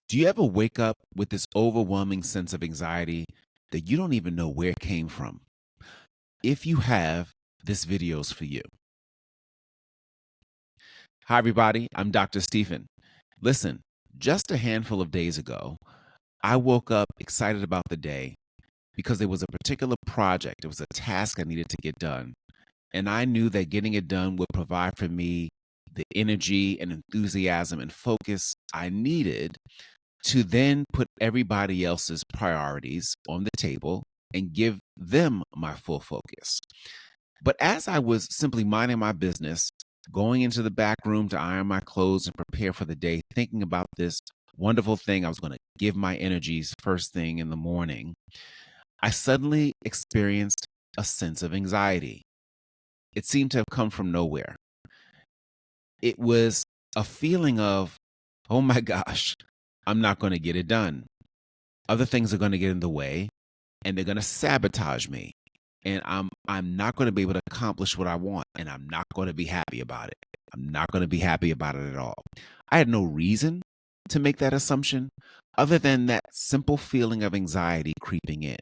Do you ever wake up with this overwhelming sense of anxiety that you don't even know where it came from? If you have, this video is for you. Hi, everybody. I'm Dr. Stephen. Listen, just a handful of days ago, I woke up excited about the day because there was a particular project, it was a task I needed to get done. And I knew that getting it done would provide for me the energy and enthusiasm and focus I needed to then put everybody else's priorities on the table and give them my full focus. But as I was simply minding my business, going into the back room to iron my clothes and prepare for the day, thinking about this wonderful thing I was going to give my energies first thing in the morning, I suddenly experienced a sense of anxiety. It seemed to have come from nowhere. It was a feeling of, oh my gosh, I'm not going to get it done. Other things are going to get in the way and they're going to sabotage me. And I'm not going to be able to accomplish what I want, and I'm not going to be happy about it. I'm not going to be happy about it at all. I had no reason to make that assumption other than that simple feeling of anxiety creeping in.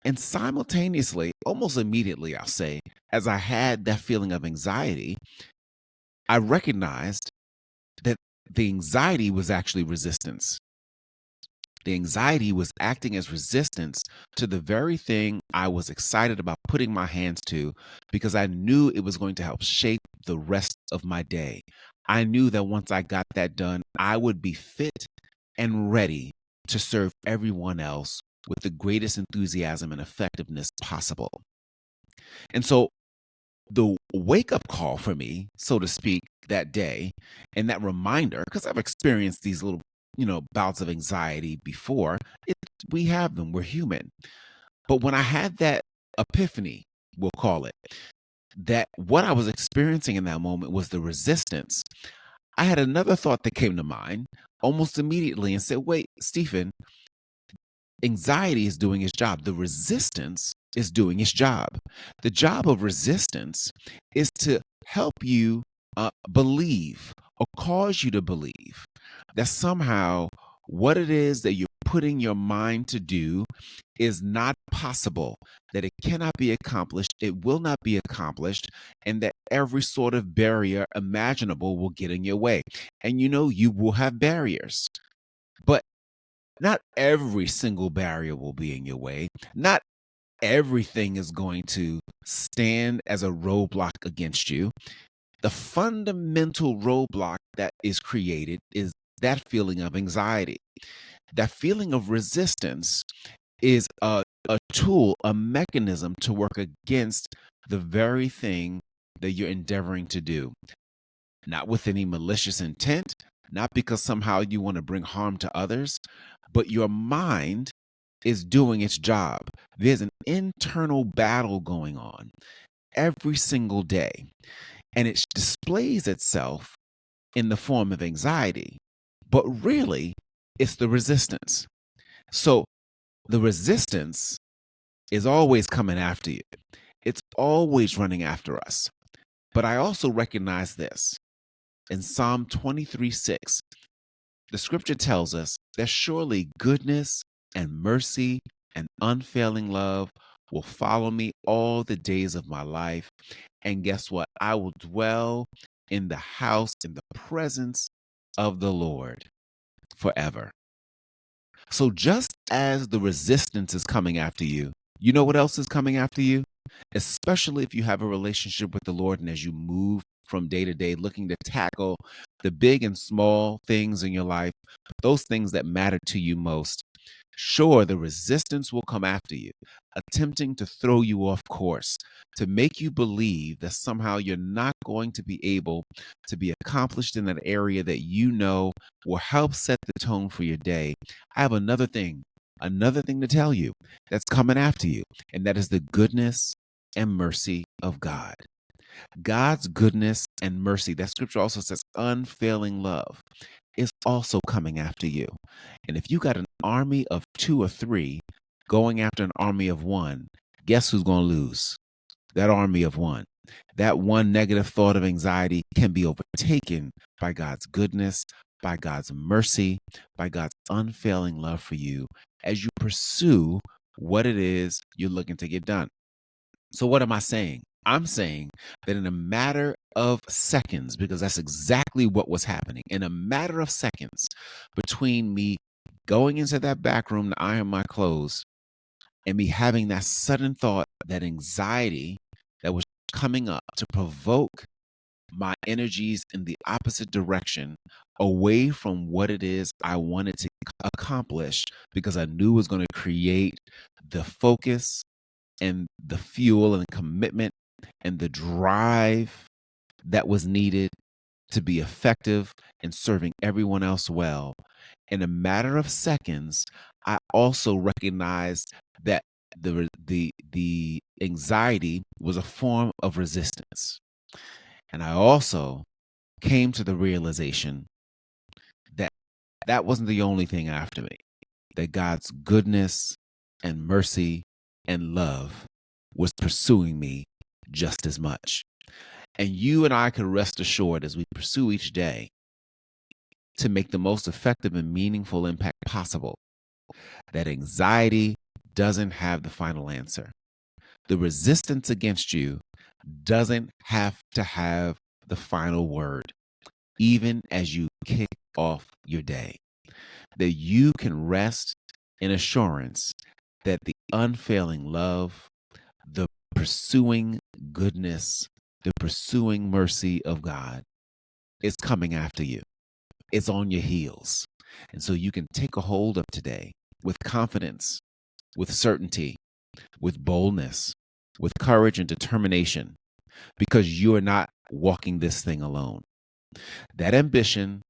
And simultaneously, almost immediately, I'll say, as I had that feeling of anxiety, I recognized that the anxiety was actually resistance. The anxiety was acting as resistance to the very thing I was excited about putting my hands to because I knew it was going to help shape the rest of my day. I knew that once I got that done, I would be fit and ready to serve everyone else with the greatest enthusiasm and effectiveness possible. And so the wake up call for me, so to speak, that day, and that reminder, because I've experienced these little, bouts of anxiety before, we have them, we're human. But when I had that epiphany, we'll call it, that what I was experiencing in that moment was the resistance, I had another thought that came to mind almost immediately and said, wait, Stephen, anxiety is doing its job. The resistance is doing its job. The job of resistance is to help you believe or cause you to believe that somehow what it is that you're putting your mind to do is not possible, that it cannot be accomplished, it will not be accomplished, and that every sort of barrier imaginable will get in your way. And you will have barriers. But not every single barrier will be in your way. Not everything is going to stand as a roadblock against you. The fundamental roadblock that is created is that feeling of anxiety. That feeling of resistance is a tool, a mechanism to work against the very thing that you're endeavoring to do. Not with any malicious intent, not because somehow you want to bring harm to others, but your mind is doing its job. There's an internal battle going on every single day, and it displays itself in the form of anxiety, but really it's the resistance. So the resistance is always coming after you. It's always running after us. But I also recognize this. In Psalm 23:6, the scripture tells us that surely goodness and mercy and unfailing love will follow me all the days of my life. And guess what? I will dwell in the house, in the presence of the Lord forever. So just as the resistance is coming after you, you know what else is coming after you? Especially if you have a relationship with the Lord and as you move from day to day, looking to tackle the big and small things in your life, those things that matter to you most. Sure, the resistance will come after you, attempting to throw you off course, to make you believe that somehow you're not going to be able to be accomplished in that area that you know will help set the tone for your day. I have another thing to tell you that's coming after you, and that is the goodness and mercy of God. God's goodness and mercy, that scripture also says unfailing love, is also coming after you. And if you got an army of 2 or 3 going after an army of 1, guess who's going to lose? That army of 1. That one negative thought of anxiety can be overtaken by God's goodness, by God's mercy, by God's unfailing love for you as you pursue what it is you're looking to get done. So, what am I saying? I'm saying that in a matter of seconds, because that's exactly what was happening, in a matter of seconds between me going into that back room to iron my clothes and me having that sudden thought, that anxiety that was coming up to provoke my energies in the opposite direction, away from what it is I wanted to accomplish, because I knew it was going to create the focus and the fuel and the commitment and the drive that was needed to be effective in serving everyone else well. In a matter of seconds, I also recognized that the anxiety was a form of resistance. And I also came to the realization that that wasn't the only thing after me, that God's goodness and mercy and love was pursuing me just as much. And you and I can rest assured as we pursue each day to make the most effective and meaningful impact possible, that anxiety doesn't have the final answer. The resistance against you doesn't have to have the final word, even as you kick off your day. That you can rest in assurance that the unfailing love, the pursuing goodness, the pursuing mercy of God is coming after you. It's on your heels. And so you can take a hold of today with confidence, with certainty, with boldness, with courage and determination, because you are not walking this thing alone. That ambition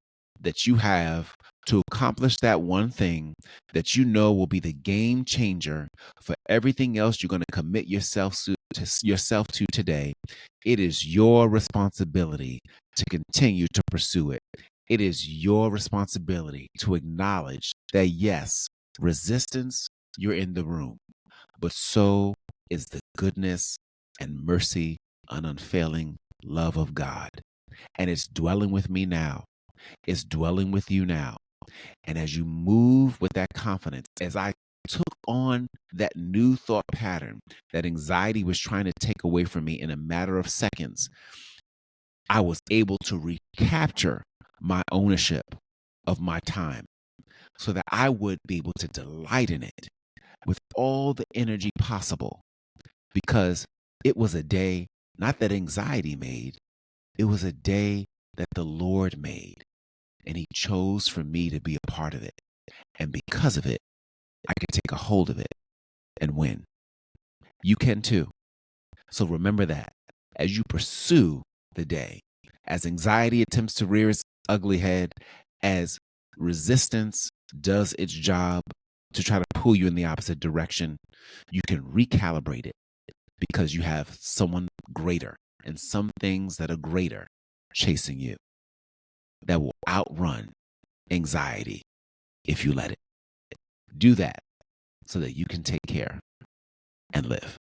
that you have to accomplish that one thing that you know will be the game changer for everything else you're going to commit yourself to today, it is your responsibility to continue to pursue it. It is your responsibility to acknowledge that, yes, resistance, you're in the room, but so is the goodness and mercy and unfailing love of God. And it's dwelling with me now. It's dwelling with you now. And as you move with that confidence, as I took on that new thought pattern that anxiety was trying to take away from me in a matter of seconds, I was able to recapture my ownership of my time so that I would be able to delight in it with all the energy possible, because it was a day not that anxiety made, it was a day that the Lord made, and He chose for me to be a part of it. And because of it, I can take a hold of it and win. You can too. So remember that as you pursue the day, as anxiety attempts to rear its ugly head, as resistance does its job to try to pull you in the opposite direction, you can recalibrate it because you have someone greater and some things that are greater chasing you that will outrun anxiety if you let it. Do that so that you can take care and live.